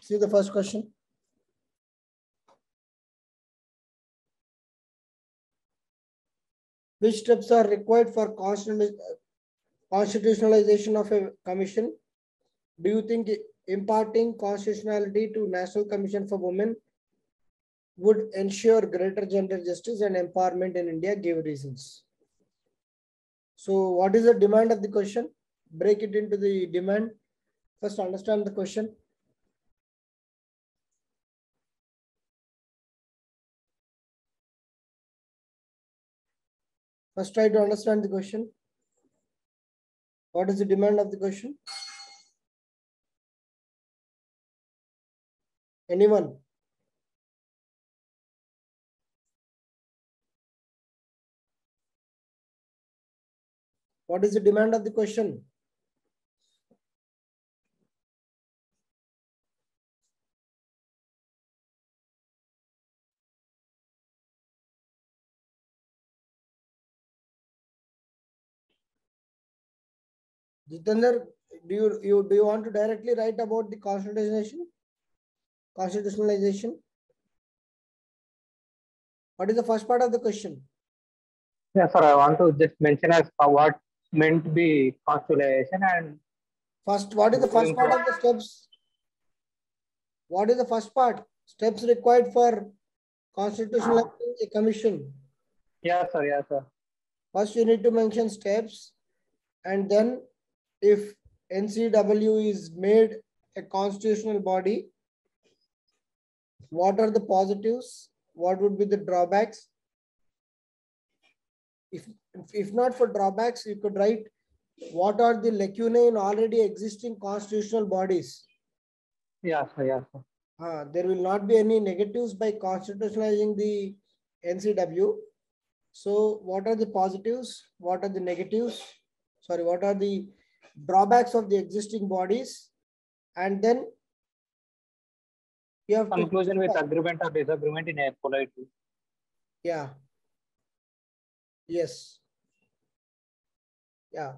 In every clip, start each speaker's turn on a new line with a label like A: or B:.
A: See the first question. Which steps are required for constitutionalization of a commission? Do you think imparting constitutionality to National Commission for Women would ensure greater gender justice and empowerment in India? Give reasons. So what is the demand of the question? Break it into the demand. First understand the question. First try to understand the question. What is the demand of the question? Anyone? What is the demand of the question? Jitendra, do you want to directly write about the constitutionalization? What is the first part of the question?
B: Yes, sir. I want to just mention as what meant to be constitutionalization and
A: first. What is the first part of the steps? What is the first part? Steps required for constitutionalizing a commission.
B: Yes, sir. Yes, sir.
A: First, you need to mention steps, and then if NCW is made a constitutional body, what are the positives? What would be the drawbacks? If not for drawbacks, you could write what are the lacunae in already existing constitutional bodies.
B: Yes, sir. Yes, sir.
A: There will not be any negatives by constitutionalizing the NCW. So what are the positives? What are the negatives? Sorry, what are the drawbacks of the existing bodies? And then you have
B: conclusion with agreement or disagreement in a polite way.
A: Yeah. Yes. Yeah.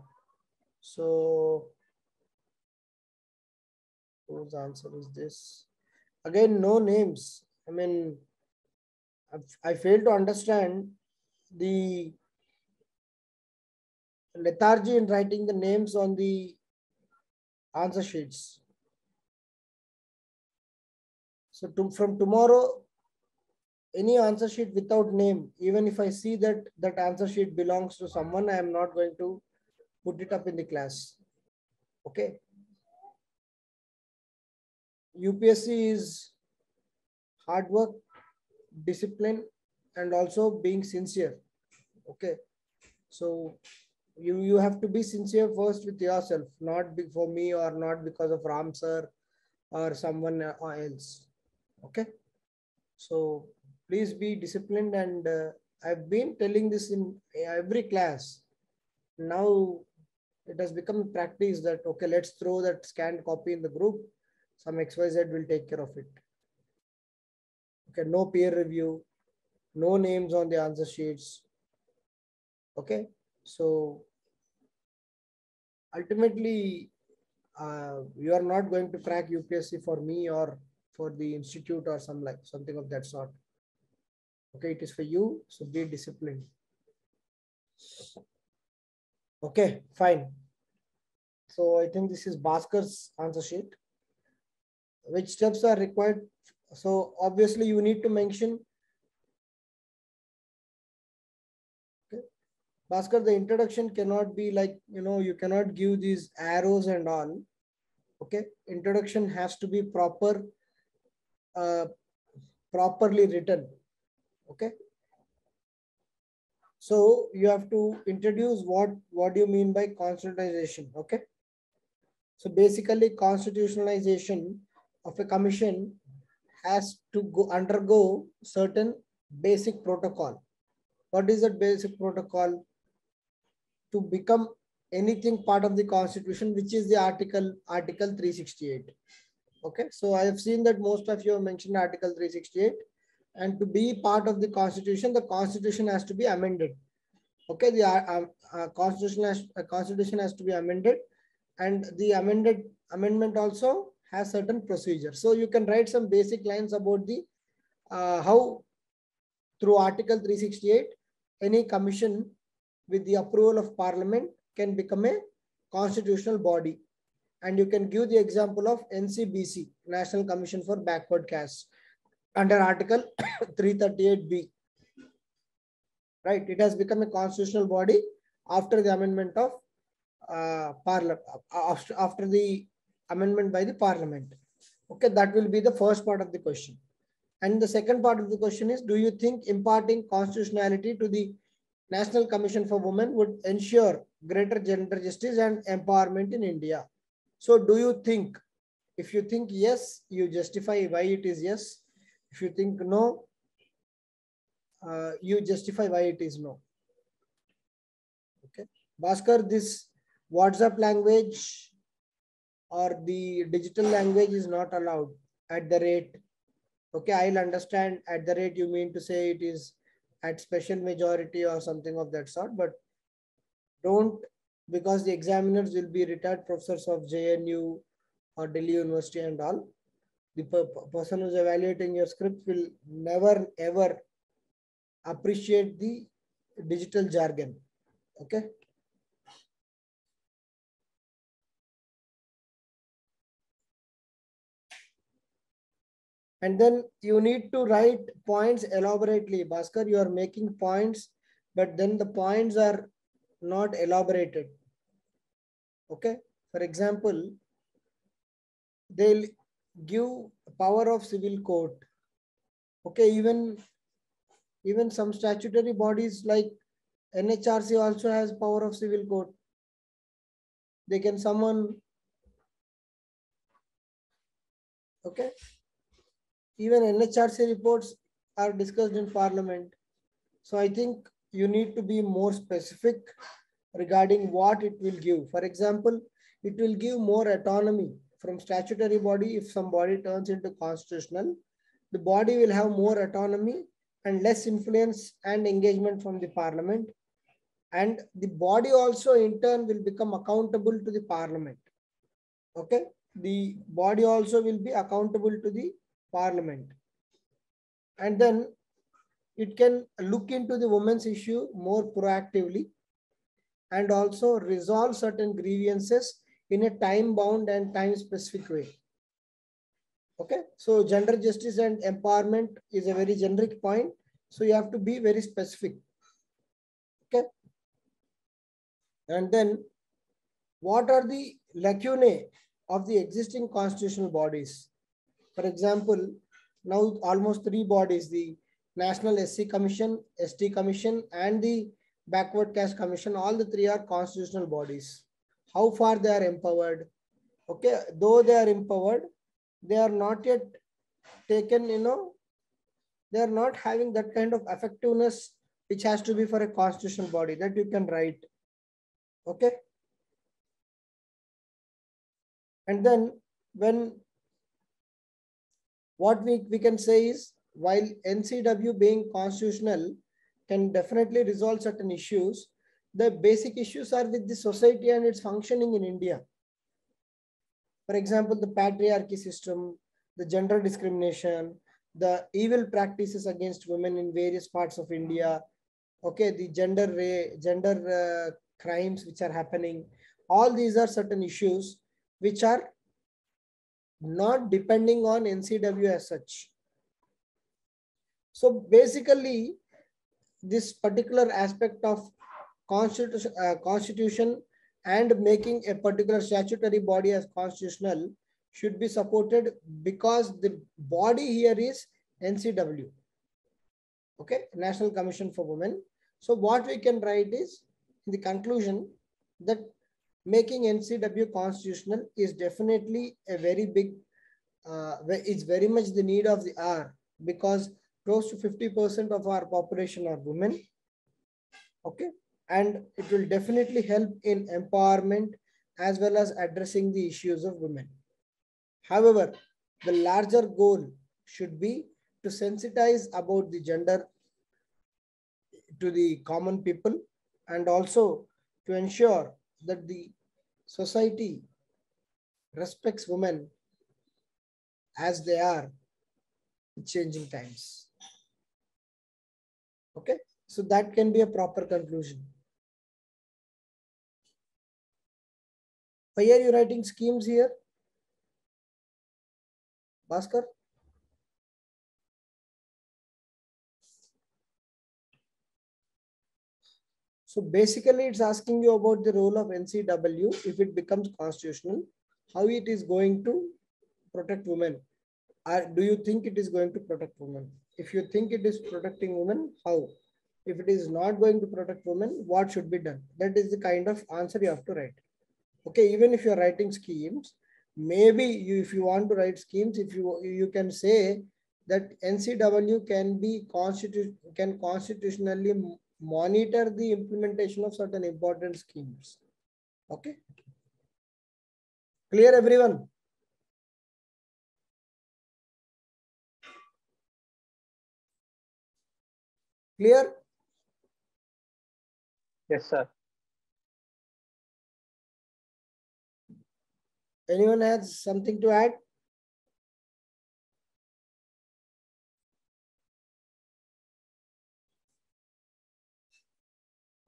A: So whose answer is this? Again, no names. I mean, I fail to understand the lethargy in writing the names on the answer sheets. So from tomorrow, any answer sheet without name, even if I see that that answer sheet belongs to someone, I am not going to put it up in the class. Okay. UPSC is hard work, discipline, and also being sincere. Okay. So you have to be sincere first with yourself, not for me or not because of Ram sir or someone else. Okay. So please be disciplined, and I've been telling this in every class. Now it has become a practice that, okay, let's throw that scanned copy in the group. Some XYZ will take care of it. Okay, no peer review, no names on the answer sheets. Okay, so ultimately, you are not going to crack UPSC for me or for the institute or something of that sort. Okay, it is for you, so be disciplined. Okay, fine. So I think this is Bhaskar's answer sheet. Which steps are required? So obviously you need to mention. Okay, Bhaskar, the introduction cannot be like, you cannot give these arrows and all. Okay, introduction has to be properly written. Okay, so you have to introduce what do you mean by constitutionalization. Okay, so basically constitutionalization of a commission has to undergo certain basic protocol. What is that basic protocol? To become anything part of the constitution, which is the article 368. Okay, so I have seen that most of you have mentioned article 368, and to be part of the constitution has to be amended. Okay, the constitution has to be amended, and the amendment also has certain procedures. So you can write some basic lines about the how through Article 368, any commission with the approval of Parliament can become a constitutional body. And you can give the example of NCBC, National Commission for Backward Castes, under Article 338B. Right? It has become a constitutional body after the amendment of Parliament, after the amendment by the Parliament. Okay, that will be the first part of the question. And the second part of the question is, do you think imparting constitutionality to the National Commission for Women would ensure greater gender justice and empowerment in India? So do you think? If you think yes, you justify why it is yes. If you think no, you justify why it is no. Okay. Bhaskar, this WhatsApp language or the digital language is not allowed at the rate. Okay, I'll understand at the rate you mean to say it is at special majority or something of that sort, but don't, because the examiners will be retired professors of JNU or Delhi University and all. The person who's evaluating your script will never ever appreciate the digital jargon. Okay. And then you need to write points elaborately. Bhaskar, you are making points, but then the points are not elaborated. Okay. For example, they'll give power of civil court. Okay. Even some statutory bodies like NHRC also has power of civil court. They can summon. Okay. Even NHRC reports are discussed in Parliament. So I think you need to be more specific regarding what it will give. For example, it will give more autonomy from statutory body. If some body turns into constitutional, the body will have more autonomy and less influence and engagement from the Parliament. And the body also in turn will become accountable to the Parliament. Okay. The body also will be accountable to the Parliament. And then it can look into the women's issue more proactively and also resolve certain grievances in a time-bound and time-specific way. Okay, so gender justice and empowerment is a very generic point, so you have to be very specific. Okay, and then what are the lacunae of the existing constitutional bodies? For example, now almost 3 bodies, the National SC Commission, ST Commission, and the Backward Caste Commission, all the 3 are constitutional bodies. How far they are empowered? Okay, though they are empowered, they are not yet taken, they are not having that kind of effectiveness which has to be for a constitutional body, that you can write. Okay. And then what we can say is, while NCW being constitutional can definitely resolve certain issues, the basic issues are with the society and its functioning in India. For example, the patriarchy system, the gender discrimination, the evil practices against women in various parts of India, okay, the gender crimes which are happening. All these are certain issues which are not depending on NCW as such. So basically, this particular aspect of constitution and making a particular statutory body as constitutional should be supported, because the body here is NCW. Okay, National Commission for Women. So what we can write is, in the conclusion, that making NCW constitutional is definitely a very big, it's very much the need of the hour, because close to 50% of our population are women. Okay, and it will definitely help in empowerment as well as addressing the issues of women. However, the larger goal should be to sensitize about the gender to the common people, and also to ensure that the society respects women as they are with changing times. Okay, so that can be a proper conclusion. Why are you writing schemes here, Bhaskar? So basically it's asking you about the role of NCW if it becomes constitutional, how it is going to protect women. Do you think it is going to protect women? If you think it is protecting women, how? If it is not going to protect women, what should be done? That is the kind of answer you have to write. Okay, even if you're writing schemes, maybe if you want to write schemes, if you can say that NCW can constitutionally monitor the implementation of certain important schemes. Okay, clear everyone? Clear?
B: Yes, sir.
A: Anyone has something to add?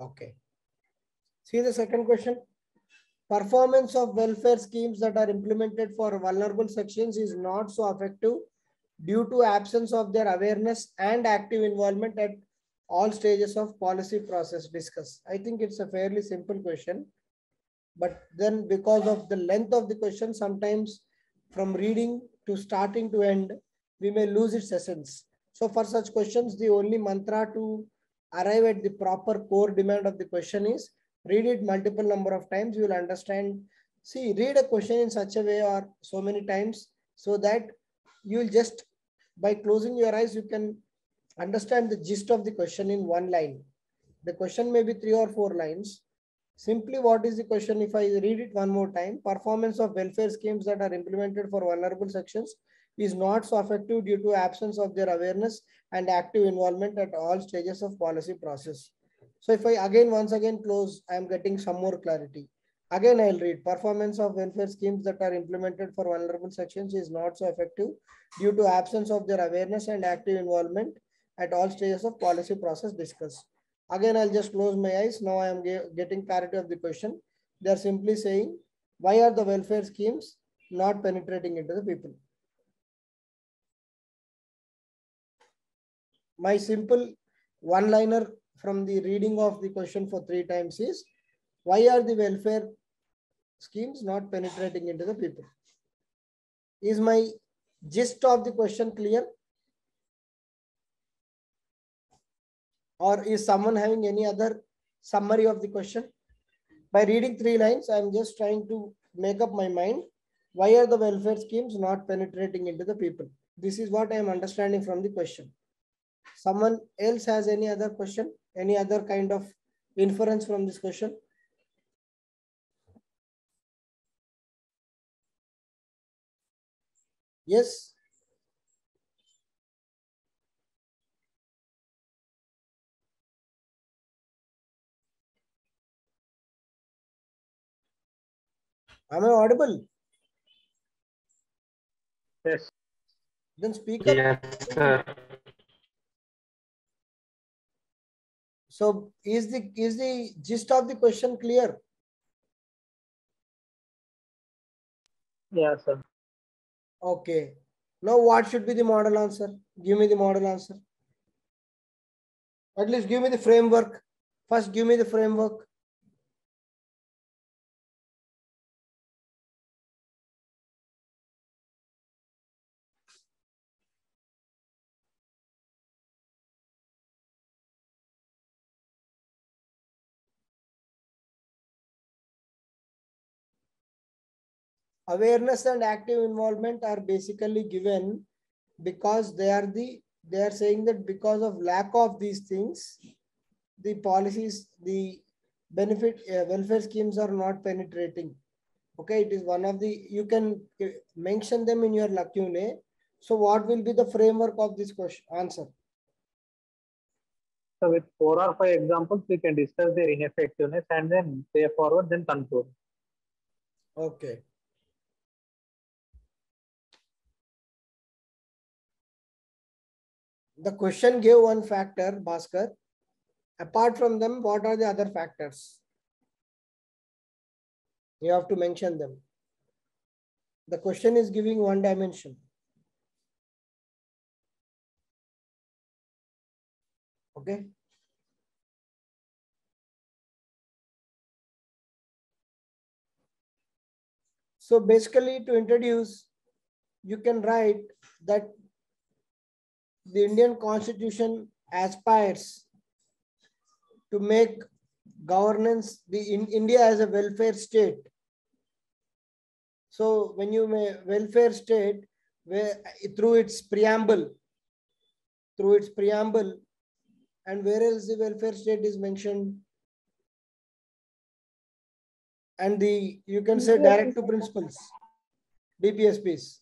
A: Okay. See the second question. Performance of welfare schemes that are implemented for vulnerable sections is not so effective due to absence of their awareness and active involvement at all stages of policy process discuss. I think it's a fairly simple question, but then because of the length of the question, sometimes from reading to starting to end, we may lose its essence. So for such questions, the only mantra to arrive at the proper core demand of the question is read it multiple number of times. You will understand. See, read a question in such a way or so many times so that you will just, by closing your eyes, you can understand the gist of the question in one line. The question may be 3 or 4 lines. Simply, what is the question? If I read it one more time, performance of welfare schemes that are implemented for vulnerable sections is not so effective due to absence of their awareness and active involvement at all stages of policy process. So if I once again close, I am getting some more clarity. Again, I'll read performance of welfare schemes that are implemented for vulnerable sections is not so effective due to absence of their awareness and active involvement at all stages of policy process discussed. Again, I'll just close my eyes. Now I am getting clarity of the question. They are simply saying, why are the welfare schemes not penetrating into the people? My simple one-liner from the reading of the question for 3 times is, why are the welfare schemes not penetrating into the people? Is my gist of the question clear? Or is someone having any other summary of the question? By reading 3 lines, I am just trying to make up my mind. Why are the welfare schemes not penetrating into the people? This is what I am understanding from the question. Someone else has any other question? Any other kind of inference from this question? Yes. Am I audible?
B: Yes.
A: Then speak up.
B: Yes, sir.
A: So is the gist of the question clear?
B: Yes, sir.
A: Okay. Now what should be the model answer? Give me the model answer. At least give me the framework. First, give me the framework. Awareness and active involvement are basically given because they are saying that because of lack of these things, the policies, the benefit welfare schemes are not penetrating. Okay, it is one of the, you can mention them in your lacunae. So what will be the framework of this question answer?
B: So with 4 or 5 examples, we can discuss their ineffectiveness and then way forward, then conclude.
A: Okay. The question gave one factor, Bhaskar. Apart from them, what are the other factors? You have to mention them. The question is giving one dimension. Okay. So basically, to introduce, you can write that the Indian Constitution aspires to make governance in India as a welfare state. So when you may welfare state, where through its preamble, and where else the welfare state is mentioned, and the you can say direct to principles, DPSPs.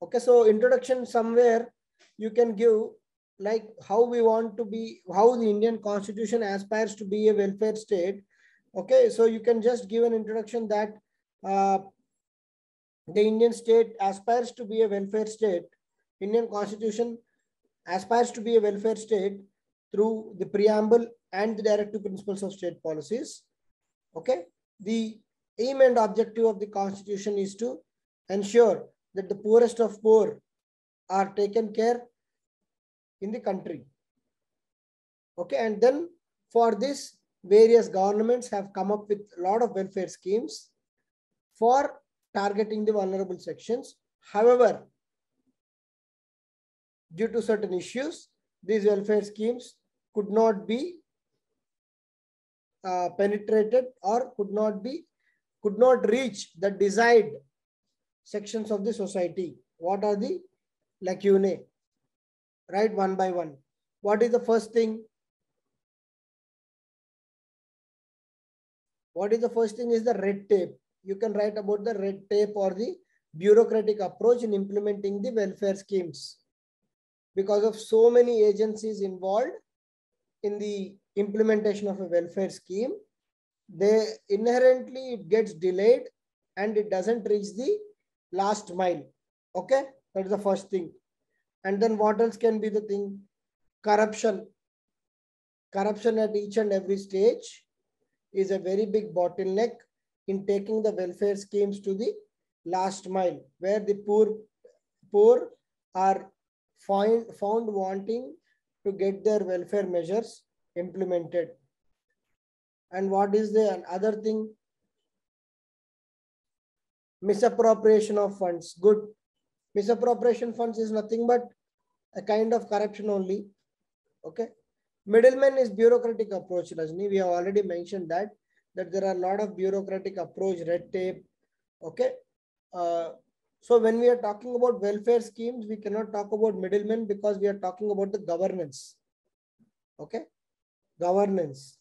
A: Okay, so introduction somewhere you can give like how we want to be, how the Indian Constitution aspires to be a welfare state. Okay, so you can just give an introduction that the Indian state aspires to be a welfare state. Indian Constitution aspires to be a welfare state through the preamble and the directive principles of state policies. Okay, the aim and objective of the Constitution is to ensure that the poorest of poor are taken care in the country. Okay, and then for this, various governments have come up with a lot of welfare schemes for targeting the vulnerable sections. However, due to certain issues, these welfare schemes could not be penetrated or could not reach the desired sections of the society. What are the lacunae? Right, one by one. What is the first thing? What is the first thing is the red tape. You can write about the red tape or the bureaucratic approach in implementing the welfare schemes. Because of so many agencies involved in the implementation of a welfare scheme, they inherently it gets delayed and it doesn't reach the last mile. Okay, that is the first thing. And then what else can be the thing? Corruption. Corruption at each and every stage is a very big bottleneck in taking the welfare schemes to the last mile, where the poor are found wanting to get their welfare measures implemented. And what is the other thing? Misappropriation of funds. Good. Misappropriation funds is nothing but a kind of corruption only. Okay. Middleman is bureaucratic approach, Rajni. We have already mentioned that there are a lot of bureaucratic approach, red tape. Okay. So when we are talking about welfare schemes, we cannot talk about middlemen because we are talking about the governance. Okay. Governance.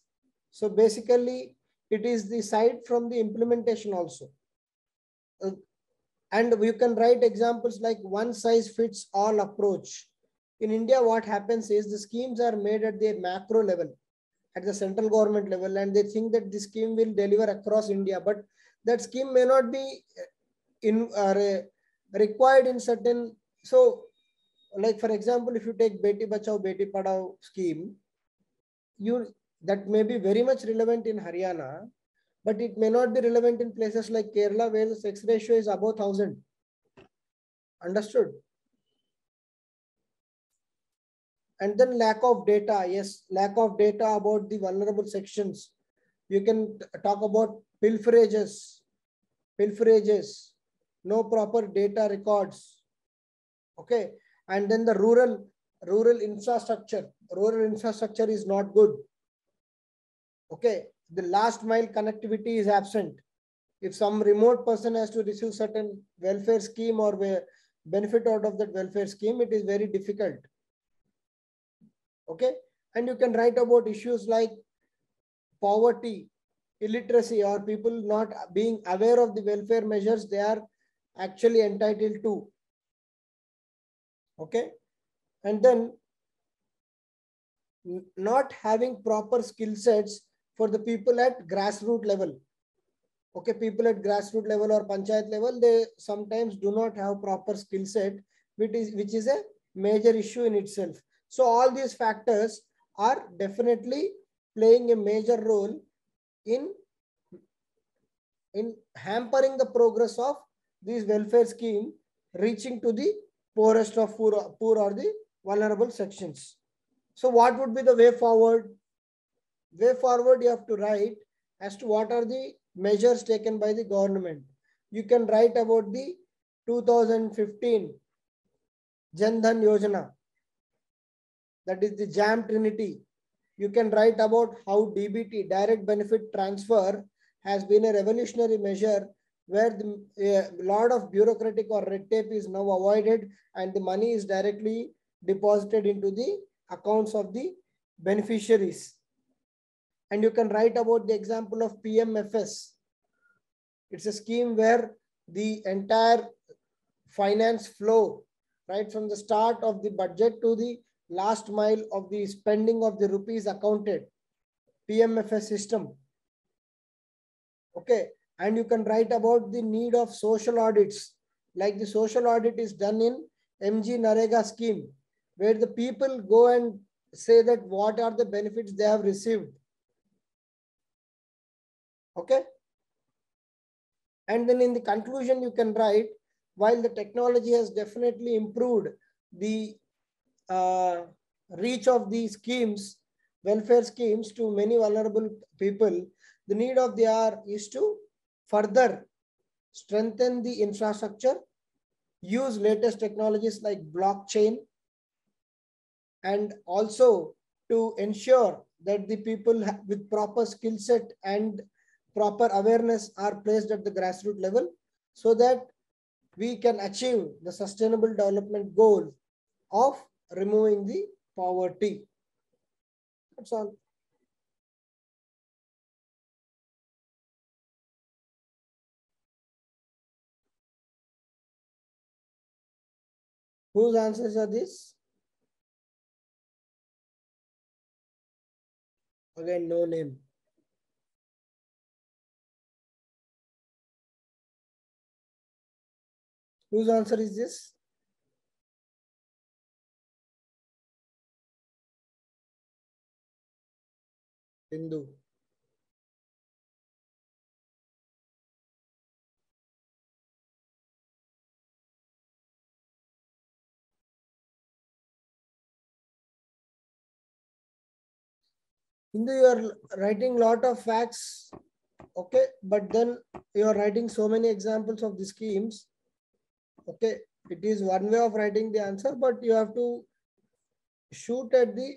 A: So basically, it is the side from the implementation also. And you can write examples like one size fits all approach. In India, what happens is the schemes are made at the macro level, at the central government level, and they think that the scheme will deliver across India, but that scheme may not be required in certain. So, like for example, if you take Beti Bachao, Beti Padhao scheme, that may be very much relevant in Haryana, but it may not be relevant in places like Kerala, where the sex ratio is above 1,000. Understood? And then lack of data. Yes, lack of data about the vulnerable sections. You can talk about pilferages, no proper data records. Okay. And then the rural infrastructure. Rural infrastructure is not good. Okay. The last mile connectivity is absent. If some remote person has to receive certain welfare scheme or benefit out of that welfare scheme, it is very difficult. Okay. And you can write about issues like poverty, illiteracy, or people not being aware of the welfare measures they are actually entitled to. Okay. And then not having proper skill sets for the people at grassroots level. Okay, people at grassroots level or panchayat level, they sometimes do not have proper skill set, which is a major issue in itself. So all these factors are definitely playing a major role in hampering the progress of these welfare scheme reaching to the poorest of poor or the vulnerable sections. So what would be the way forward? Way forward, you have to write as to what are the measures taken by the government. You can write about the 2015 Jan Dhan Yojana, that is the JAM Trinity. You can write about how DBT, direct benefit transfer, has been a revolutionary measure where a lot of bureaucratic or red tape is now avoided and the money is directly deposited into the accounts of the beneficiaries. And you can write about the example of PMFS. It's a scheme where the entire finance flow, right from the start of the budget to the last mile of the spending of the rupees accounted, PMFS system. Okay, and you can write about the need of social audits, like the social audit is done in MG Narega scheme, where the people go and say that what are the benefits they have received. Okay, and then in the conclusion you can write, while the technology has definitely improved the reach of these schemes, welfare schemes, to many vulnerable people, the need of the hour is to further strengthen the infrastructure, use latest technologies like blockchain, and also to ensure that the people with proper skill set and proper awareness are placed at the grassroots level, so that we can achieve the sustainable development goal of removing the poverty. That's all. Whose answers are this? Again, no name. Whose answer is this? Hindu. Hindu, you are writing lot of facts, okay, but then you are writing so many examples of the schemes. Okay, it is one way of writing the answer, but you have to shoot at the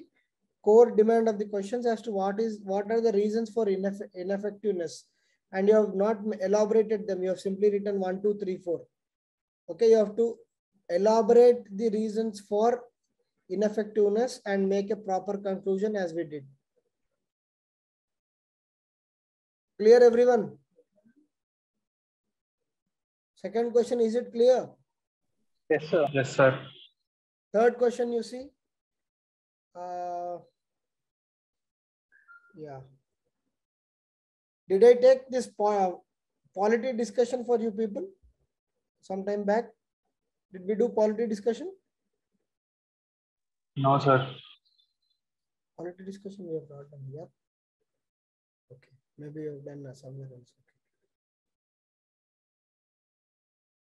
A: core demand of the questions as to what are the reasons for ineffectiveness, and you have not elaborated them. You have simply written 1, 2, 3, 4. Okay, you have to elaborate the reasons for ineffectiveness and make a proper conclusion as we did. Clear, everyone? Second question, is it clear?
B: Yes, sir.
C: Yes, sir.
A: Third question, you see. Yeah. Did I take this polity discussion for you people some time back? Did we do polity discussion?
C: No, sir.
A: Polity discussion we have not done here. Okay. Maybe you have done somewhere else.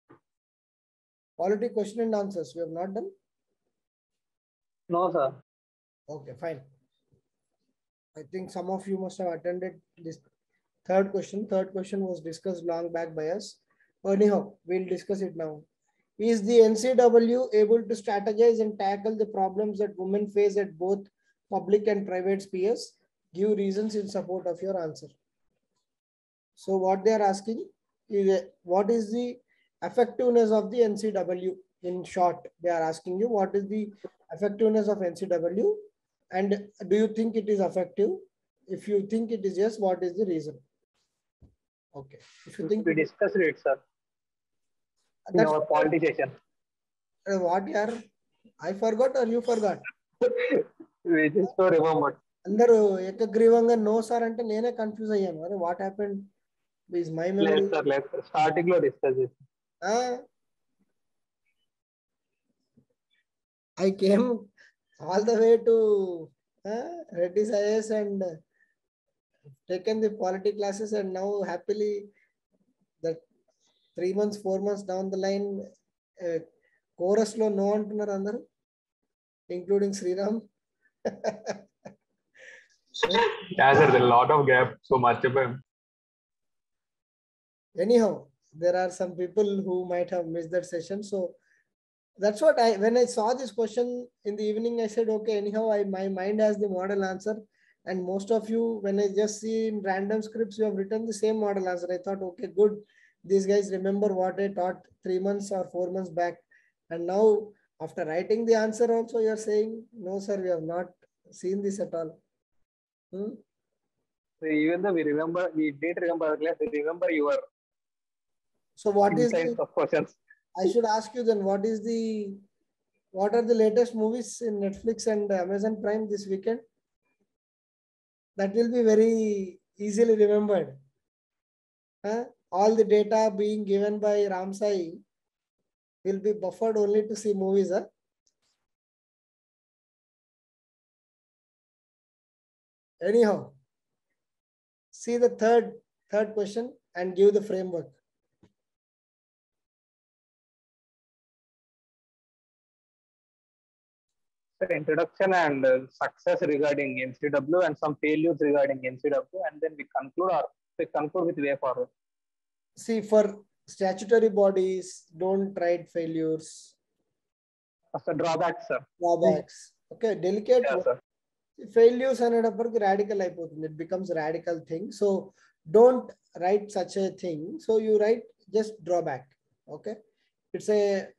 A: Okay. Polity question and answers we have not done?
B: No, sir.
A: Okay, fine. I think some of you must have attended this third question. Third question was discussed long back by us. Anyhow, we'll discuss it now. Is the NCW able to strategize and tackle the problems that women face at both public and private spheres? Give reasons in support of your answer. So what they are asking is, what is the effectiveness of the NCW? In short, they are asking you, what is the effectiveness of NCW? And do you think it is effective? If you think it is yes, what is the reason? Okay. If you think
B: we discussed it, sir, in our polity session.
A: What yaar? I forgot or you forgot?
B: We just don't remember.
A: అందరూ ఏకగ్రీవంగా no sir అంటే నేనే confuse అయ్యాను. అరే what happened? Is my memory.
B: లేదు sir, starting లో discuss చేసాం.
A: I came all the way to Reddy's IAS and taken the polity classes, and now happily that 3 months, 4 months down the line, chorus lo no antunar andaru, including Sriram.
C: Yeah, sir, there's a lot of gap, so much of him.
A: Anyhow, there are some people who might have missed that session. So that's what when I saw this question in the evening, I said, okay, anyhow, my mind has the model answer. And most of you, when I just see in random scripts, you have written the same model answer. I thought, okay, good. These guys remember what I taught 3 months or 4 months back. And now after writing the answer also, you're saying, no, sir, we have not seen this at all.
B: So even though we did remember the class, we remember your
A: so what is
B: the questions.
A: I should ask you then, what are the latest movies in Netflix and Amazon Prime this weekend? That will be very easily remembered. All the data being given by RamSai will be buffered only to see movies. Anyhow, see the third question and give the framework.
B: Introduction and success regarding NCW and some failures regarding NCW, and then we conclude with way forward.
A: See, for statutory bodies, don't write failures.
B: So drawbacks, sir.
A: Drawbacks. Okay, delicate.
B: Yeah, sir.
A: Failures and radical hypothesis. It becomes a radical thing. So don't write such a thing. So you write just drawback. Okay, it's a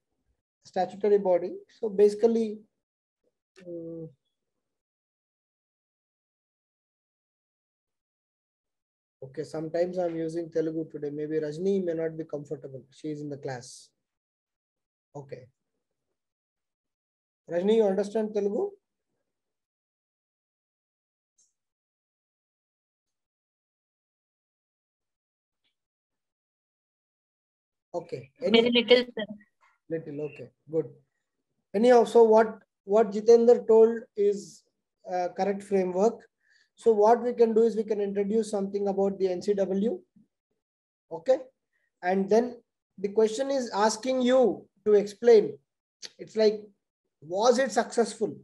A: statutory body. So basically, okay, sometimes I'm using Telugu today. Maybe Rajni may not be comfortable. She is in the class. Okay. Rajni, you understand Telugu? Okay.
D: Very little, sir.
A: Little, okay, good. Anyhow, so what Jitendra told is correct framework. So what we can do is we can introduce something about the NCW. Okay. And then the question is asking you to explain. It's like, was it successful?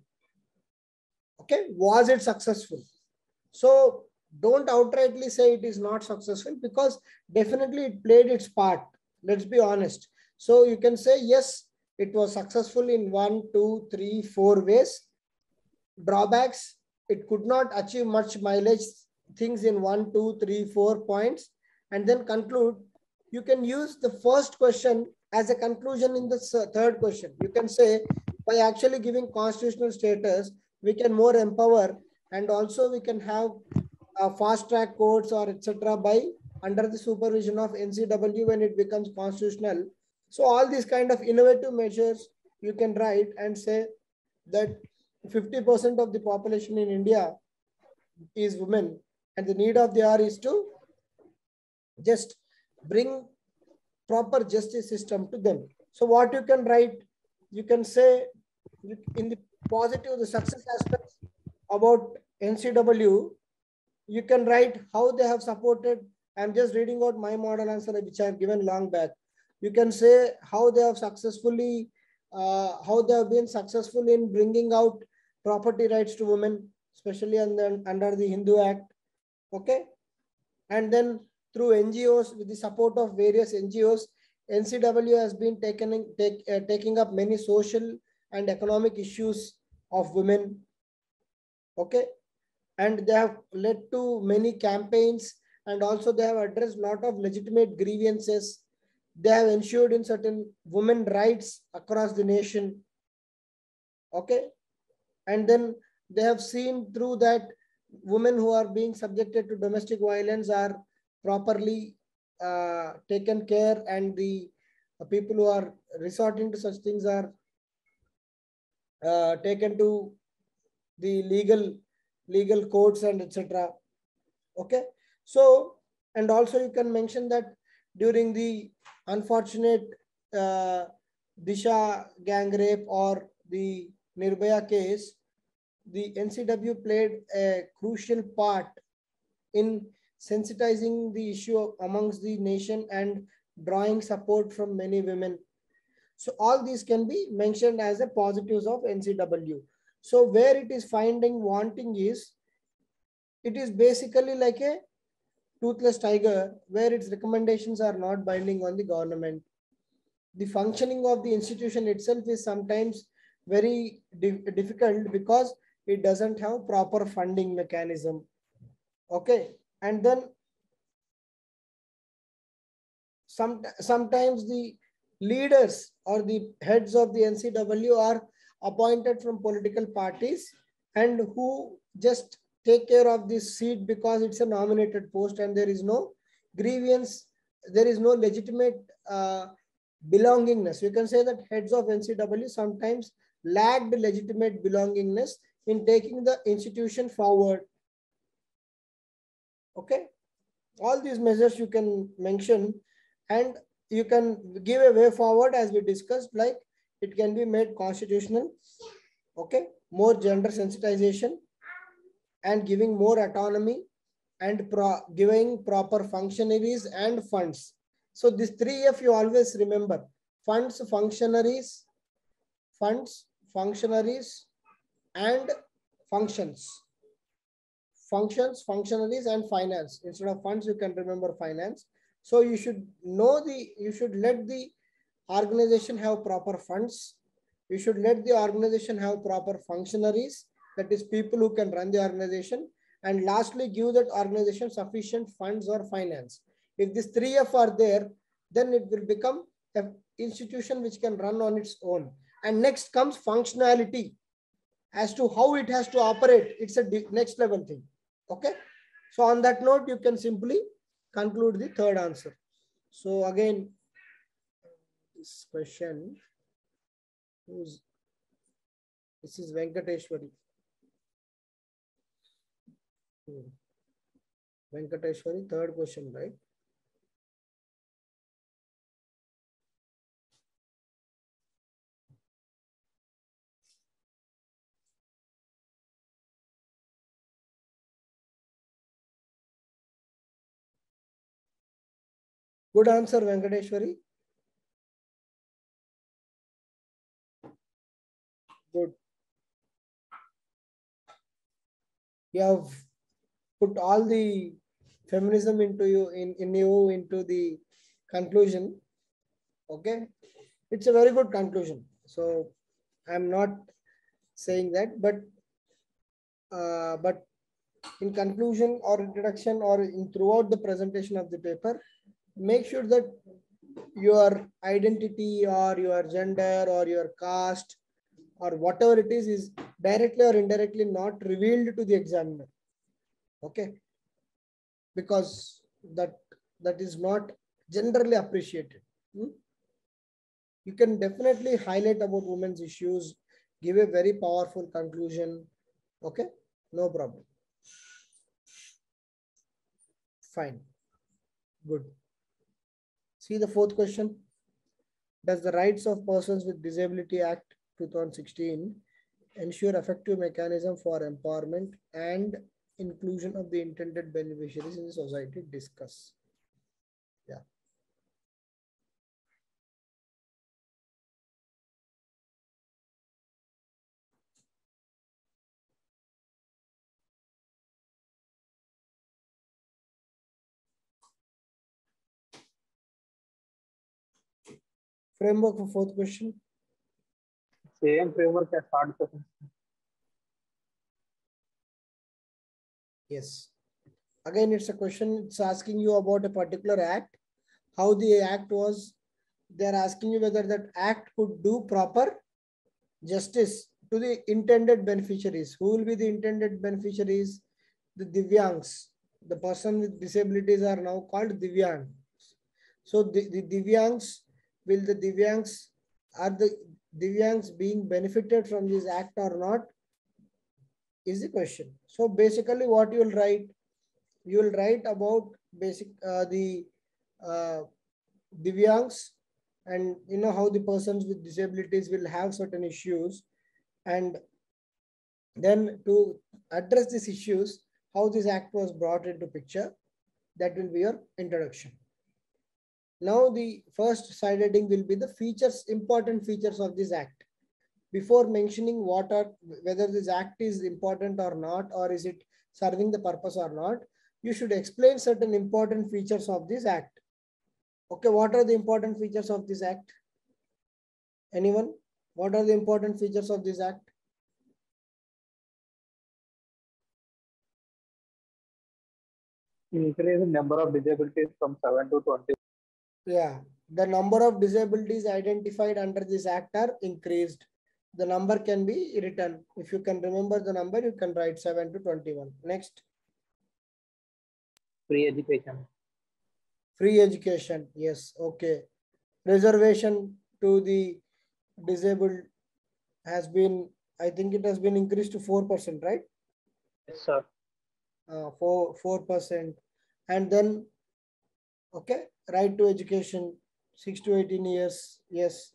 A: Okay. Was it successful? So don't outrightly say it is not successful, because definitely it played its part. Let's be honest. So you can say, yes, it was successful in 1, 2, 3, 4 ways. Drawbacks, it could not achieve much mileage, things in 1, 2, 3, 4 points, and then conclude. You can use the first question as a conclusion in the third question. You can say, by actually giving constitutional status, we can more empower, and also we can have fast track courts or etc. by under the supervision of NCW when it becomes constitutional. So all these kind of innovative measures you can write and say that 50% of the population in India is women, and the need of the hour is to just bring proper justice system to them. So what you can write, you can say in the positive, the success aspects about NCW, you can write how they have supported. I'm just reading out my model answer, which I have given long back. You can say how they have successfully, how they have been successful in bringing out property rights to women, especially under the Hindu Act. Okay. And then through NGOs, with the support of various NGOs, NCW has been taking up many social and economic issues of women. Okay. And they have led to many campaigns, and also they have addressed a lot of legitimate grievances. They have ensured in certain women rights across the nation. Okay. And then they have seen through that women who are being subjected to domestic violence are properly taken care, and the people who are resorting to such things are taken to the legal courts and etc. Okay. So, and also you can mention that during the unfortunate Disha gang rape or the Nirbhaya case, the NCW played a crucial part in sensitizing the issue amongst the nation and drawing support from many women. So all these can be mentioned as a positives of NCW. So where it is finding wanting is, it is basically like a toothless tiger where its recommendations are not binding on the government. The functioning of the institution itself is sometimes very difficult because it doesn't have proper funding mechanism. Okay. And then sometimes the leaders or the heads of the NCW are appointed from political parties and who just take care of this seat because it's a nominated post and there is no grievance, there is no legitimate belongingness. You can say that heads of NCW sometimes lacked legitimate belongingness in taking the institution forward. Okay, all these measures you can mention and you can give a way forward as we discussed, like it can be made constitutional. Okay, more gender sensitization and giving more autonomy and giving proper functionaries and funds. So this 3F you always remember: funds, functionaries, and functions. Functions, functionaries, and finance. Instead of funds, you can remember finance. So you should know you should let the organization have proper funds. You should let the organization have proper functionaries, that is people who can run the organization. And lastly, give that organization sufficient funds or finance. If these 3F are there, then it will become an institution which can run on its own. And next comes functionality as to how it has to operate. It's a next level thing. Okay. So on that note, you can simply conclude the third answer. So again, this question, this is Venkateshwari. Venkateshwari, third question, right? Good answer, Venkateshwari. Good. You have put all the feminism into you into the conclusion. Okay, it's a very good conclusion. So I'm not saying that, but in conclusion or introduction or in throughout the presentation of the paper, make sure that your identity or your gender or your caste or whatever it is directly or indirectly not revealed to the examiner. Okay, because that is not generally appreciated. You can definitely highlight about women's issues, give a very powerful conclusion. Okay, no problem. Fine. Good. See the fourth question. Does the Rights of Persons with Disability Act 2016 ensure effective mechanism for empowerment and inclusion of the intended beneficiaries in the society? Discuss. Yeah. Framework for fourth question.
B: Same framework as third question.
A: Yes. Again, it's a question. It's asking you about a particular act, how the act was. They're asking you whether that act could do proper justice to the intended beneficiaries. Who will be the intended beneficiaries? The Divyangs. The person with disabilities are now called Divyangs. So the Divyangs, will the Divyangs, are the Divyangs being benefited from this act or not, is the question. So basically what you will write about the Divyangs, and you know how the persons with disabilities will have certain issues. And then to address these issues, how this act was brought into picture, that will be your introduction. Now the first side heading will be the features, important features of this act. Before mentioning what are, whether this act is important or not, or is it serving the purpose or not, you should explain certain important features of this act. Okay, what are the important features of this act? Anyone? What are the important features of this act?
B: Increase in number of disabilities from 7 to 20.
A: Yeah, the number of disabilities identified under this act are increased. The number can be written. If you can remember the number, you can write 7 to 21. Next.
B: Free education.
A: Free education. Yes. Okay. Reservation to the disabled has been, I think it has been increased to 4%, right?
B: Yes, sir.
A: 4%. And then, okay, right to education, 6 to 18 years. Yes.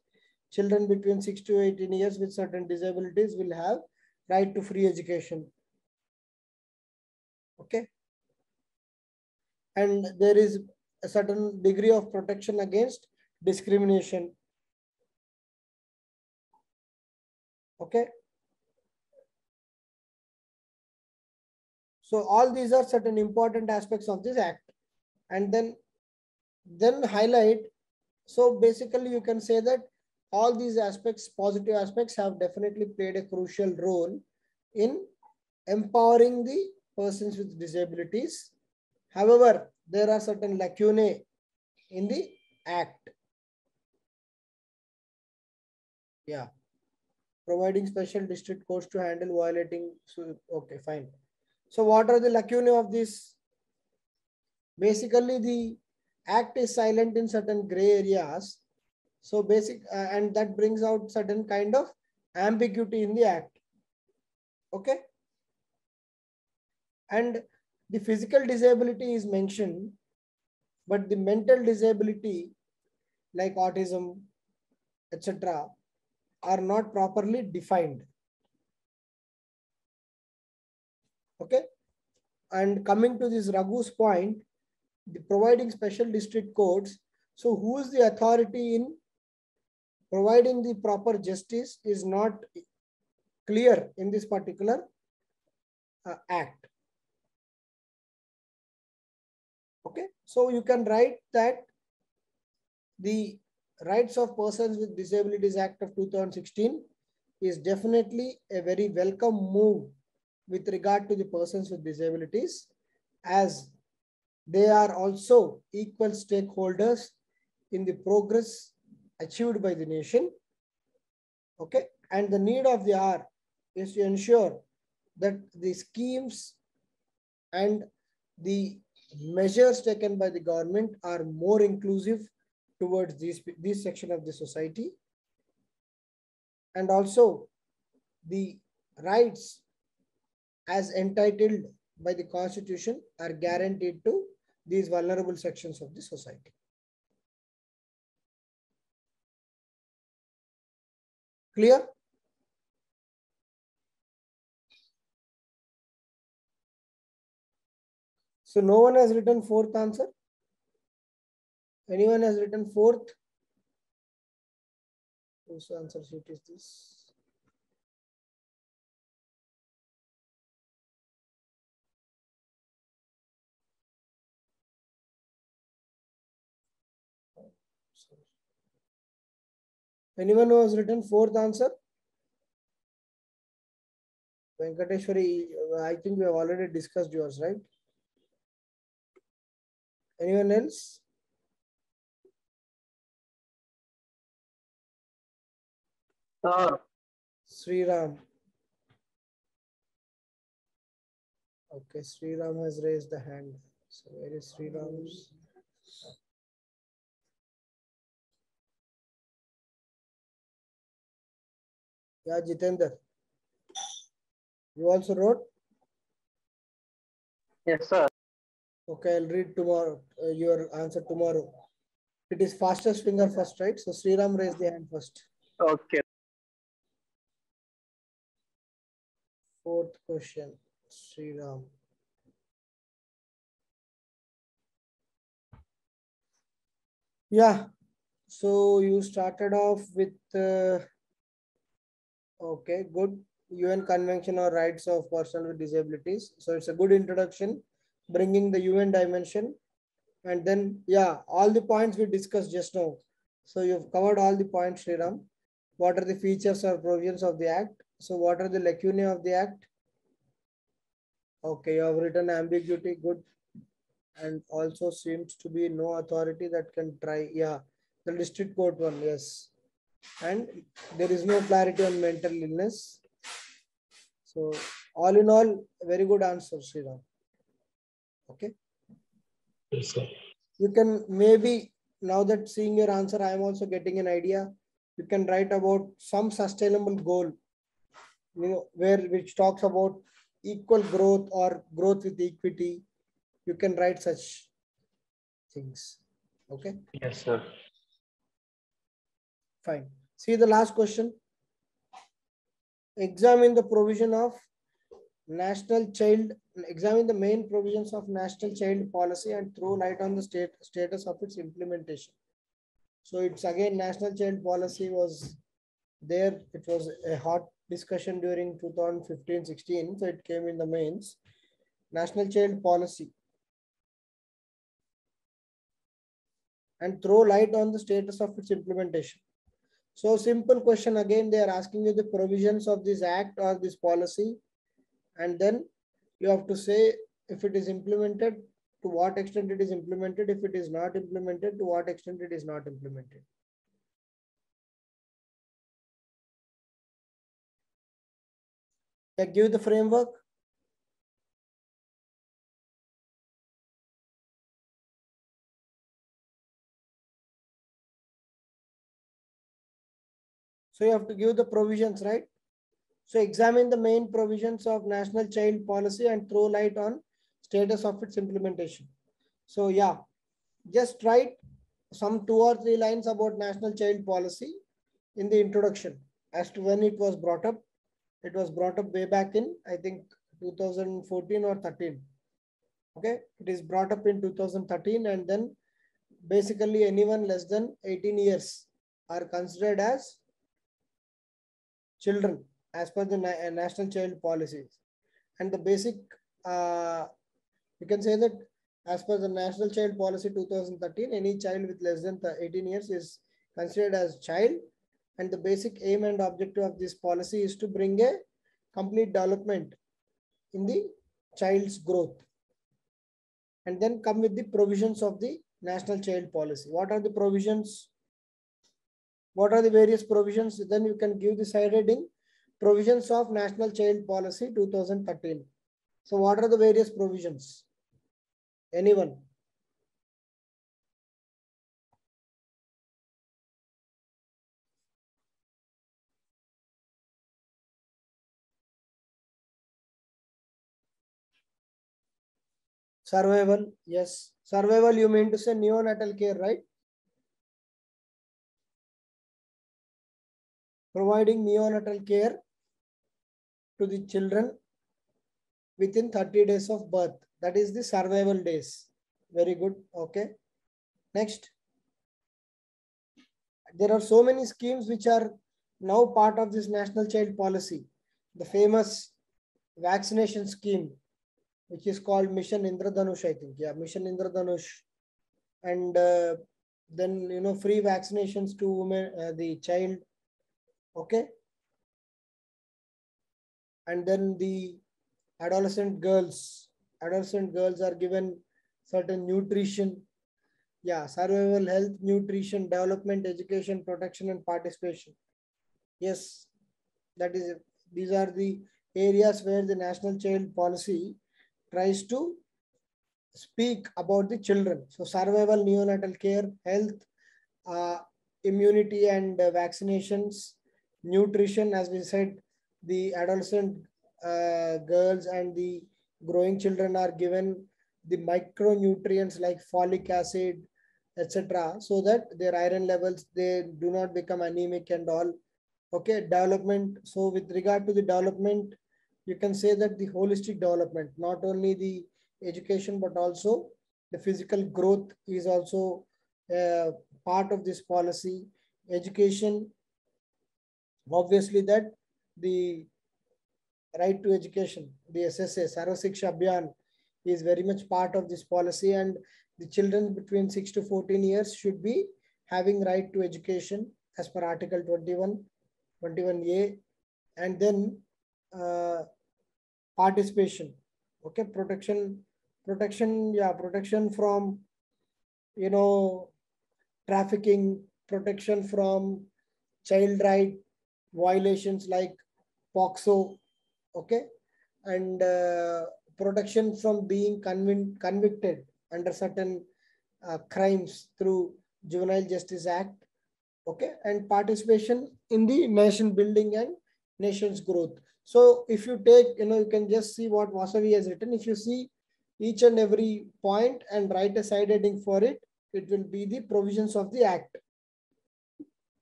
A: Children between 6 to 18 years with certain disabilities will have right to free education. Okay. And there is a certain degree of protection against discrimination. Okay. So all these are certain important aspects of this act. And then highlight. So basically you can say that all these aspects, positive aspects, have definitely played a crucial role in empowering the persons with disabilities. However, there are certain lacunae in the act. Yeah. Providing special district courts to handle violating. So, okay, fine. So what are the lacunae of this? Basically, the act is silent in certain gray areas. So and that brings out certain kind of ambiguity in the act. Okay. And the physical disability is mentioned, but the mental disability like autism, etc., are not properly defined. Okay. And coming to this Raghu's point, the providing special district courts. So who is the authority in providing the proper justice is not clear in this particular act. Okay. So you can write that the Rights of Persons with Disabilities Act of 2016 is definitely a very welcome move with regard to the persons with disabilities, as they are also equal stakeholders in the progress achieved by the nation. Okay. And the need of the hour is to ensure that the schemes and the measures taken by the government are more inclusive towards this section of the society. And also the rights as entitled by the Constitution are guaranteed to these vulnerable sections of the society. Clear? So no one has written fourth answer. Anyone has written fourth? Whose answer sheet is this? Anyone who has written fourth answer? Venkateshwari, I think we have already discussed yours, right? Anyone else? Sriram. Okay, Sriram has raised the hand. So where is Sriram's? Yeah, Jitender. You also wrote?
B: Yes, sir.
A: Okay, I'll read tomorrow your answer tomorrow. It is fastest finger first, right? So Sriram raised the hand first.
B: Okay.
A: Fourth question, Sriram. Yeah, so you started off with okay, good. UN Convention on Rights of Persons with Disabilities. So it's a good introduction, bringing the UN dimension. And then, yeah, all the points we discussed just now. So you've covered all the points, Sriram. What are the features or provisions of the Act? So what are the lacunae of the Act? Okay, you have written ambiguity, good. And also seems to be no authority that can try. Yeah, the district court one, yes. And there is no clarity on mental illness. So all in all, very good answer, Sriram. Okay.
C: Yes, sir.
A: You can maybe, now that seeing your answer, I am also getting an idea. You can write about some sustainable goal, which talks about equal growth or growth with equity. You can write such things. Okay.
C: Yes, sir.
A: Fine. See the last question. Examine the provision of examine the main provisions of national child policy and throw light on the status of its implementation. So it's again, national child policy was there. It was a hot discussion during 2015-16. So it came in the mains. National child policy. And throw light on the status of its implementation. So simple question again, they are asking you the provisions of this act or this policy. And then you have to say if it is implemented, to what extent it is implemented. If it is not implemented, to what extent it is not implemented. Yeah, give the framework. So you have to give the provisions, right? So examine the main provisions of national child policy and throw light on status of its implementation. So yeah, just write some 2 or 3 lines about national child policy in the introduction as to when it was brought up. It was brought up way back in, I think, 2014 or 13. Okay, it is brought up in 2013, and then basically anyone less than 18 years are considered as children as per the national child policies. And the basic, you can say that as per the national child policy 2013, any child with less than 18 years is considered as child. And the basic aim and objective of this policy is to bring a complete development in the child's growth. And then come with the provisions of the national child policy. What are the provisions? What are the various provisions? Then you can give the side heading, provisions of national child policy 2013. So what are the various provisions? Anyone? Survival, yes. Survival, you mean to say neonatal care, right? Providing neonatal care to the children within 30 days of birth. That is the survival days. Very good. Okay. Next. There are so many schemes which are now part of this national child policy. The famous vaccination scheme, which is called Mission Indradhanush, I think. Yeah, Mission Indradhanush. And then, free vaccinations to women, the child. Okay. And then the adolescent girls are given certain nutrition. Yeah, survival, health, nutrition, development, education, protection, and participation. Yes, these are the areas where the national child policy tries to speak about the children. So survival, neonatal care, health, immunity and vaccinations, nutrition, as we said, the adolescent girls and the growing children are given the micronutrients like folic acid, etc., so that their iron levels, they do not become anemic and all. Okay, development. So with regard to the development, you can say that the holistic development, not only the education, but also the physical growth is also part of this policy. Education, obviously that the right to education, the SSA, Sarva Shiksha Abhiyan, is very much part of this policy, and the children between 6 to 14 years should be having right to education as per Article 21A, and then participation. Okay, protection from, trafficking, protection from child right violations like POXO, okay, and protection from being convicted under certain crimes through Juvenile Justice Act, okay, and participation in the nation building and nation's growth. So if you take, you can just see what Vasavi has written. If you see each and every point and write a side heading for it, it will be the provisions of the act.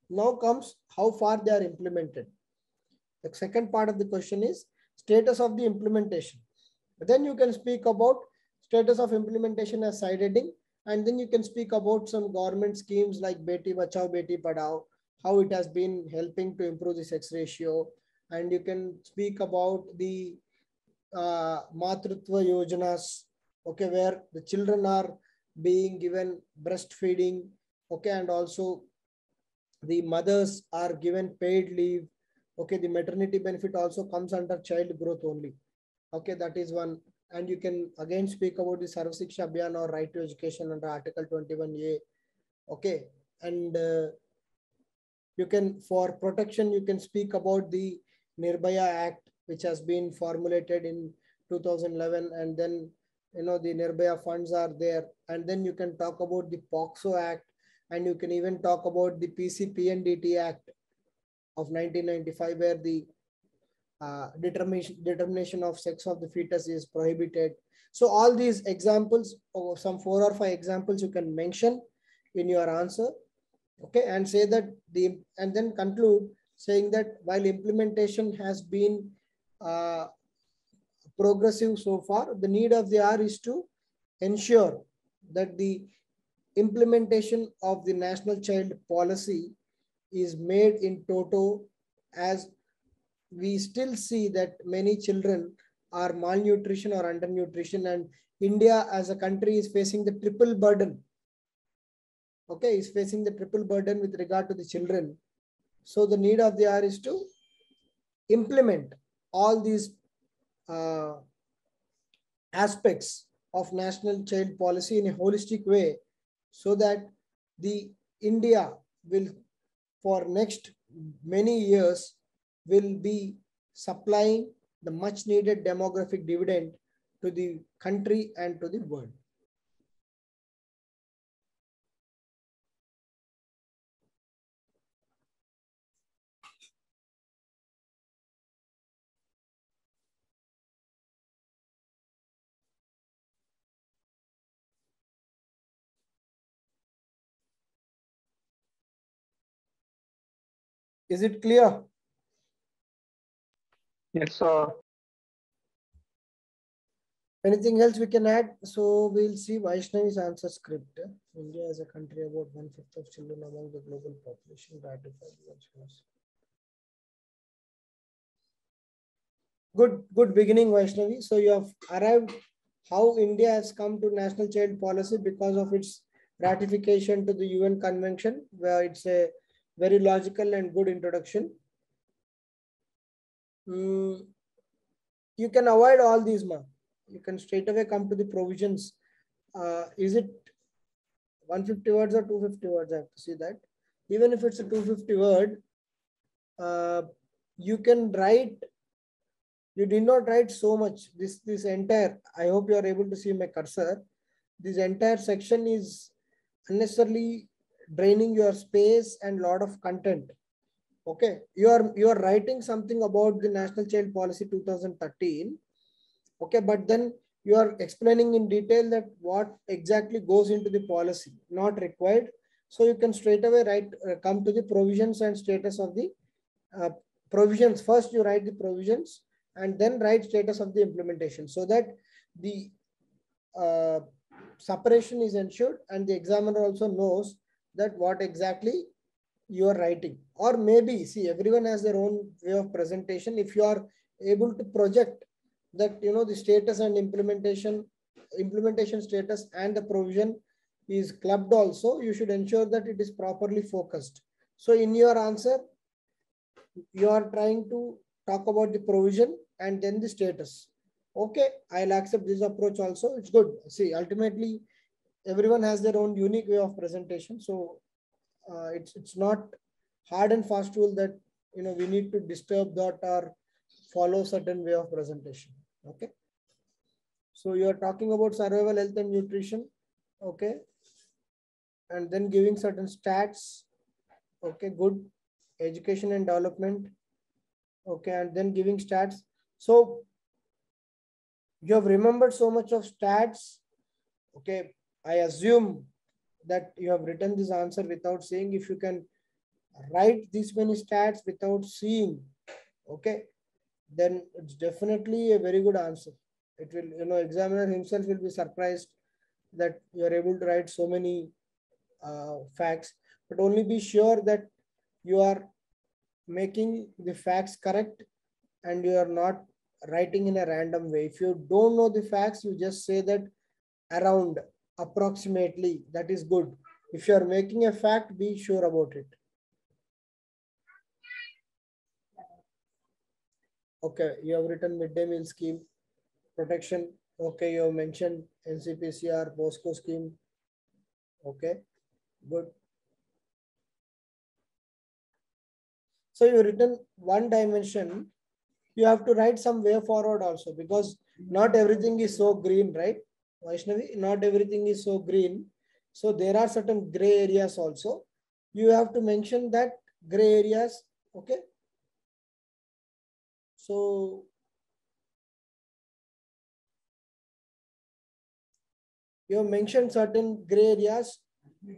A: Now comes how far they are implemented. The second part of the question is status of the implementation. Then you can speak about status of implementation as side heading, and then you can speak about some government schemes like Beti Bachao, Beti Padhao, how it has been helping to improve the sex ratio. And you can speak about the Matrutva Yojanas, okay, where the children are being given breastfeeding, okay, and also the mothers are given paid leave, okay, the maternity benefit also comes under child growth only, okay, that is one. And you can again speak about the Sarva Shiksha Abhiyan or right to education under Article 21A, okay, and you can, for protection, you can speak about the Nirbhaya Act, which has been formulated in 2011, and then the Nirbhaya funds are there, and then you can talk about the POXO Act, and you can even talk about the PCPNDT Act of 1995, where the determination of sex of the fetus is prohibited. So all these examples, or some 4 or 5 examples, you can mention in your answer, okay, and say that and then conclude saying that while implementation has been progressive so far, the need of the hour is to ensure that the implementation of the national child policy is made in toto, as we still see that many children are malnutrition or undernutrition, and India as a country is facing the triple burden. Okay, is facing the triple burden with regard to the children. So the need of the hour is to implement all these aspects of national child policy in a holistic way, so that the India will, for next many years, will be supplying the much needed demographic dividend to the country and to the world. Is it clear?
B: Yes, sir.
A: Anything else we can add? So we'll see Vaishnavi's answer script. India as a country, about 1/5 of children among the global population ratified. Good beginning, Vaishnavi. So you have arrived how India has come to national child policy because of its ratification to the UN Convention, where it's a very logical and good introduction. You can avoid all these, ma. You can straight away come to the provisions. Is it 150 words or 250 words? I have to see that. Even if it's a 250 word, you can write. You did not write so much. This entire, I hope you are able to see my cursor. This entire section is unnecessarily draining your space and lot of content. Okay, you are writing something about the National Child Policy 2013. Okay, but then you are explaining in detail that what exactly goes into the policy, not required. So you can straight away come to the provisions and status of the provisions. First, you write the provisions, and then write status of the implementation, so that the separation is ensured and the examiner also knows that what exactly you are writing. Or maybe, see, everyone has their own way of presentation. If you are able to project that, the status and implementation status and the provision is clubbed also, you should ensure that it is properly focused. So in your answer, you are trying to talk about the provision and then the status. Okay, I'll accept this approach also. It's good. See, ultimately, everyone has their own unique way of presentation. So it's not hard and fast rule that we need to disturb that or follow certain way of presentation. Okay. So you are talking about survival, health, and nutrition. Okay. And then giving certain stats. Okay, good. Education and development. Okay, and then giving stats. So you have remembered so much of stats. Okay, I assume that you have written this answer without seeing. If you can write this many stats without seeing, okay, then it's definitely a very good answer. It will, examiner himself will be surprised that you are able to write so many facts, but only be sure that you are making the facts correct and you are not writing in a random way. If you don't know the facts, you just say that around, approximately, that is good. If you are making a fact, be sure about it. Okay, you have written midday meal scheme, protection. Okay, you have mentioned NCPCR, POSCO scheme. Okay, good. So you have written one dimension. You have to write some way forward also, because not everything is so green, right? Vaishnavi, not everything is so green. So there are certain gray areas also. You have to mention that gray areas. Okay. So you have mentioned certain gray areas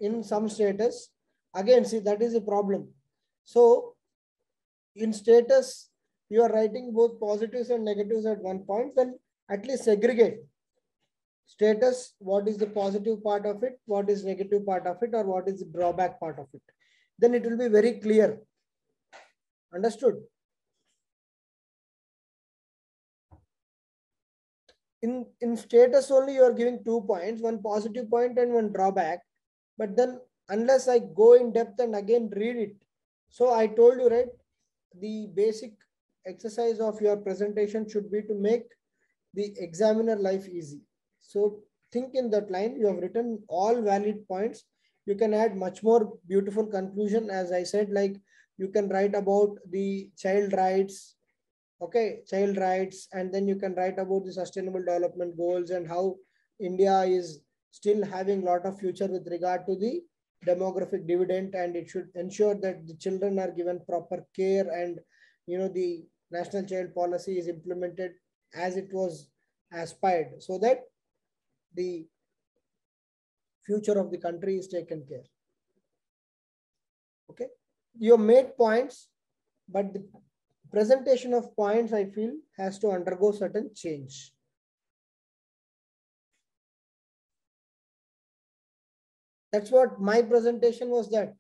A: in some status. Again, see, that is a problem. So in status, you are writing both positives and negatives at one point, then at least segregate. Status, what is the positive part of it, what is negative part of it, or what is the drawback part of it. Then it will be very clear. Understood? In status only, you are giving 2 points, one positive point and one drawback. But then unless I go in depth and again read it. So I told you, right, the basic exercise of your presentation should be to make the examiner life easy. So think in that line. You have written all valid points. You can add much more beautiful conclusion. As I said, like you can write about the child rights, okay, child rights, and then you can write about the sustainable development goals and how India is still having a lot of future with regard to the demographic dividend, and it should ensure that the children are given proper care, and the national child policy is implemented as it was aspired, so that the future of the country is taken care. Okay, you made points, but the presentation of points, I feel, has to undergo certain change. That's what my presentation was. That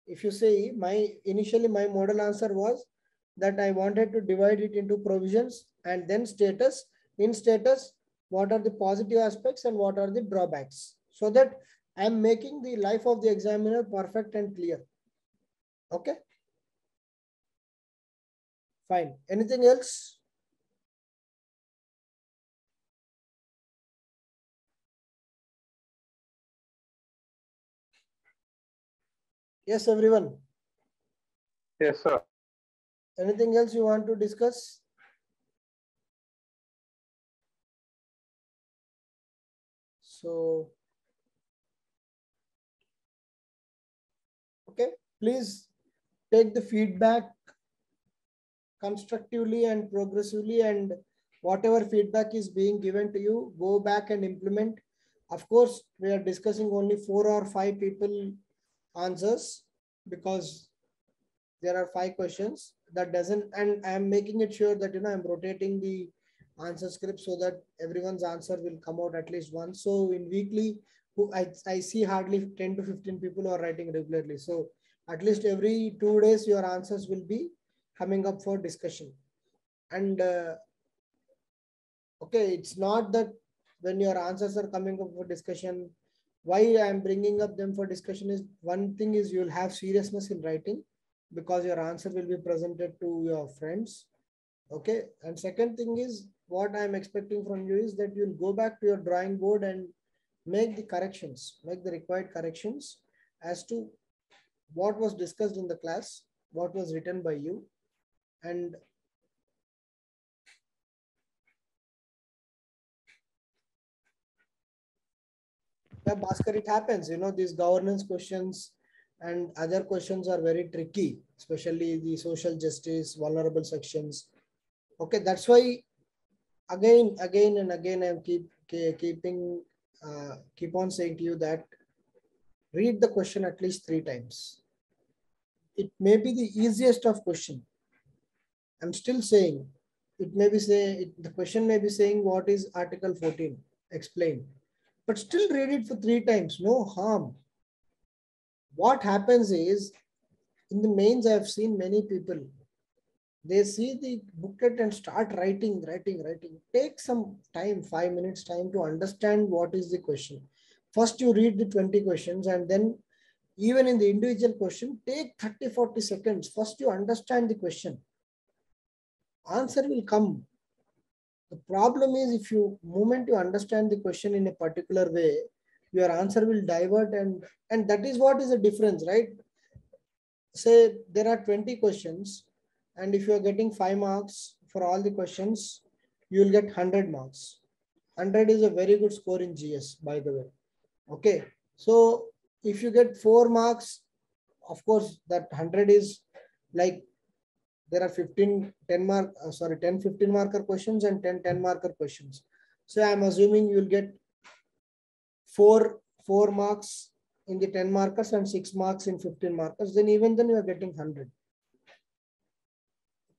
A: if you say initially my model answer was that I wanted to divide it into provisions and then status. In status, what are the positive aspects and what are the drawbacks, so that I'm making the life of the examiner perfect and clear. Okay. Fine. Anything else? Yes, everyone.
B: Yes, sir.
A: Anything else you want to discuss? So, okay, please take the feedback constructively and progressively, and whatever feedback is being given to you, go back and implement. Of course, we are discussing only 4 or 5 people answers, because there are 5 questions that doesn't, and I'm making it sure that, I'm rotating the answer script so that everyone's answer will come out at least once. So in weekly, I see hardly 10 to 15 people are writing regularly. So at least every 2 days, your answers will be coming up for discussion. And okay, it's not that when your answers are coming up for discussion, why I'm bringing up them for discussion is, one thing is you'll have seriousness in writing because your answer will be presented to your friends. Okay. And second thing is, what I'm expecting from you is that you'll go back to your drawing board and make the corrections, make the required corrections as to what was discussed in the class, what was written by you. And yeah, Bhaskar, it happens, these governance questions and other questions are very tricky, especially the social justice, vulnerable sections. Okay, that's why again and again, I'm keep on saying to you that read the question at least 3 times. It may be the easiest of question. I'm still saying it may be the question may be saying what is Article 14, explain, but still read it for 3 times, no harm. What happens is, in the mains, I've seen many people, they see the booklet and start writing. Take some time, 5 minutes time to understand what is the question. First, you read the 20 questions, and then even in the individual question, take 30-40 seconds. First, you understand the question. Answer will come. The problem is, if you moment you understand the question in a particular way, your answer will divert, and that is what is the difference, right? Say there are 20 questions, and if you are getting 5 marks for all the questions, you will get 100 marks. 100 is a very good score in GS, by the way. Okay, so if you get 4 marks, of course, that 100 is like, there are 10 15 marker questions and 10 marker questions. So I'm assuming you'll get 4 marks in the 10 markers and 6 marks in 15 markers. Then even then you are getting 100.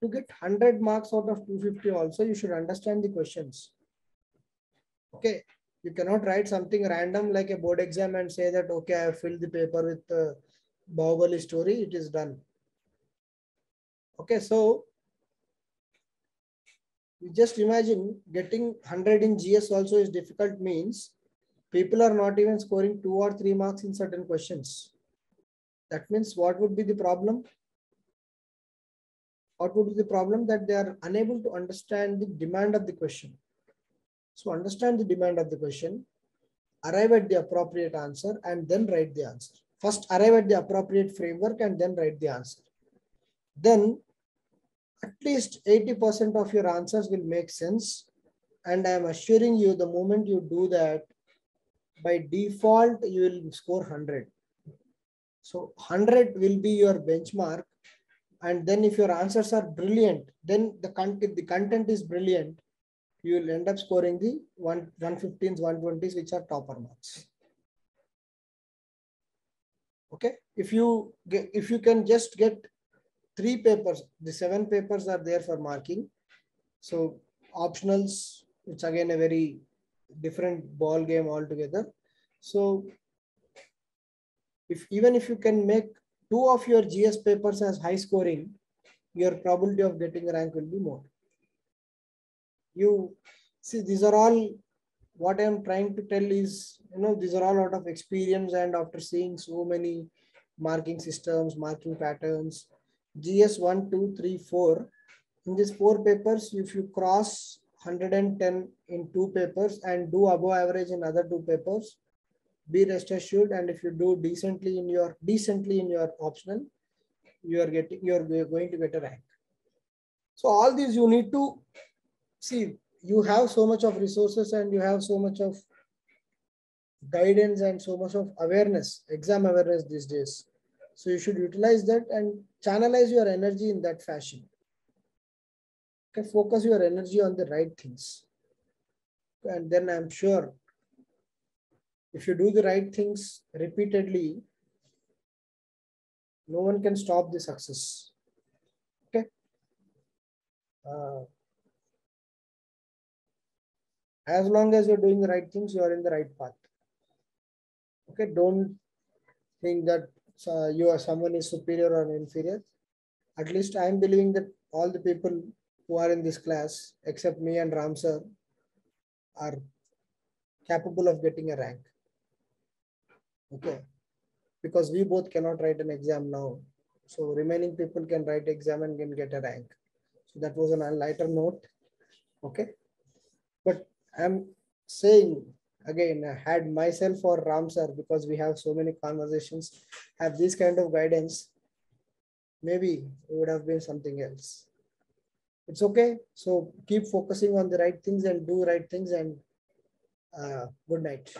A: To get 100 marks out of 250 also, you should understand the questions. Okay. You cannot write something random like a board exam and say that, okay, I have filled the paper with the Bahubali story. It is done. Okay. So you just imagine getting 100 in GS also is difficult, means people are not even scoring 2 or 3 marks in certain questions. That means what would be the problem? What would be the problem? That they are unable to understand the demand of the question. So understand the demand of the question, arrive at the appropriate answer, and then write the answer. First arrive at the appropriate framework and then write the answer. Then at least 80% of your answers will make sense. And I am assuring you, the moment you do that, by default, you will score 100. So 100 will be your benchmark. And then if your answers are brilliant, then the content is brilliant, you will end up scoring the 115s, 120s, which are topper marks. Okay. If you can just get 3 papers, the 7 papers are there for marking. So optionals, it's again a very different ball game altogether. So even if you can make 2 of your GS papers as high scoring, your probability of getting a rank will be more. You see, these are all, what I am trying to tell is, these are all out of experience, and after seeing so many marking systems, marking patterns, GS 1, 2, 3, 4. In these 4 papers, if you cross 110 in 2 papers and do above average in other 2 papers, be rest assured. And if you do decently in your optional, you are going to get a rank. So all these you need to see. You have so much of resources and you have so much of guidance and so much of awareness, exam awareness these days. So you should utilize that and channelize your energy in that fashion. Okay, focus your energy on the right things. And then I'm sure if you do the right things repeatedly, no one can stop the success. as long as you're doing the right things, you are in the right path. Okay, don't think that you are someone is superior or inferior. At least I'm believing that all the people who are in this class, except me and Ram sir, are capable of getting a rank. Okay, because we both cannot write an exam now. So remaining people can write exam and can get a rank. So that was on a lighter note. Okay, but I'm saying again, I had myself or Ram sir, because we have so many conversations, have this kind of guidance, maybe it would have been something else. It's okay. So keep focusing on the right things and do right things, and good night.